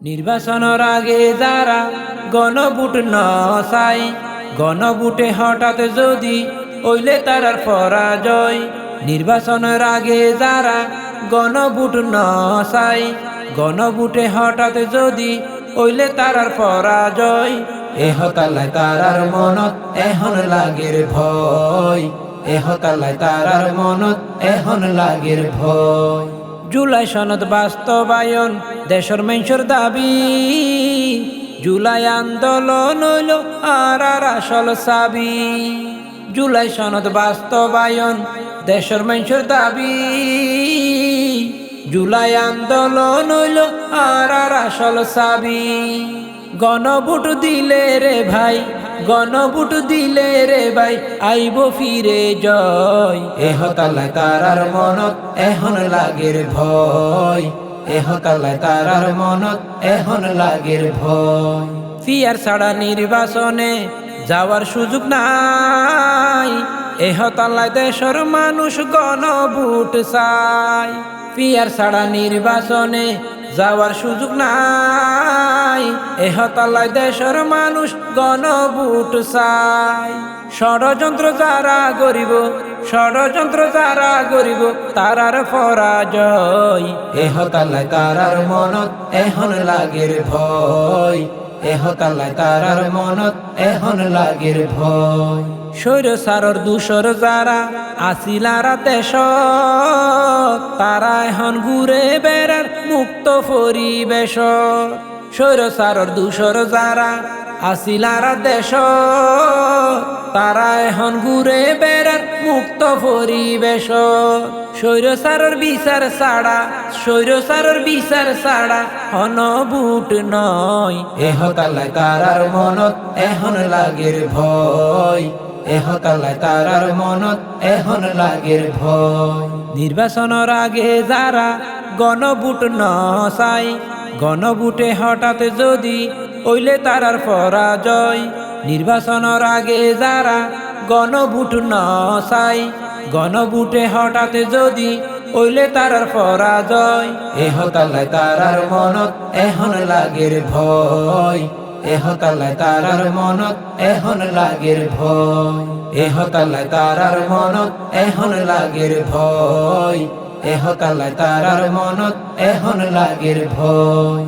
নির্বাচনের আগে যারা গণভোট নচাই, গণভোটে হঠাৎ যদি ওইলে তারার পরাজয়। নির্বাচনের আগে যারা গণভোট নচাই, গণভোটে হঠাৎ যদি ওইলে তারার পরাজয়। এহতালায় তারার মনত এখন লাগের ভয়, এহতালায় তারার মনত এখন লাগের ভয়। জুলাই সনদ বাস্তবায়ন দেশের মানুষের দাবি, জুলাই আন্দোলন হইল আর আসল সাবি। জুলাই সনদ বাস্তবায়ন দেশের মানুষের দাবি, জুলাই আন্দোলন হইল আর আসল সাবি। গণভোট দিলে রে ভাই, গণভোট দিলে রে ভাই, আইব ফিরে জয়। এহতালায় তারার মনত এখন লাগের ভয়, এহতালায় তারার মনত এখন লাগের ভয়। ফিয়ার ছাড়া নির্বাচনে যাওয়ার সুযোগ নাই, এহতালায় দেশের মানুষ গণভোট চায়। ফিয়ার ছাড়া নির্বাচনে যাওয়ার সুযোগ নাই, এহতালায় দেশের মানুষ গণভোট চায়। ষড়যন্ত্র যারা গরিব, ষড়যন্ত্র যারা গরিব, তারার পরাজয়। এহতালায় তারার মনত এখন লাগের ভয়, এহতালায় তারার মনত এখন লাগের ভয়। স্বৈর সারর দূষর যারা আসিলারা দেশ, তারা এখন ঘুরে বেড়ার মুক্ত পরিবেশ। স্বৈর সারর দূষর যারা আসিলারা দেশ, তারা এখন ঘুরে বেড়ার মুক্ত পরিবেশ। স্বৈর সারর বিচার ছাড়া, স্বৈর সারর বিচার ছাড়া গণভোট নয়। এহতালায় তারার মনত এখন লাগের ভয়, এহতালায় তারার মনত এখন লাগের ভয়। নির্বাচনের আগে যারা গণভোট নচাই, গণভোটে হঠাৎ যদি ওইলে তারার পরাজয়। নির্বাচনের আগে যারা গণভোট নচাই, গণভোটে হঠাৎ যদি ওইলে তারার পরাজয়। এহতালায় তারার মনত এখন লাগের ভয়, এহতালায় তারার মনত এখন লাগের ভয়। এহতালায় তারার মনত এখন লাগের ভয়, এহতালায় তারার মনত এখন লাগের ভয়।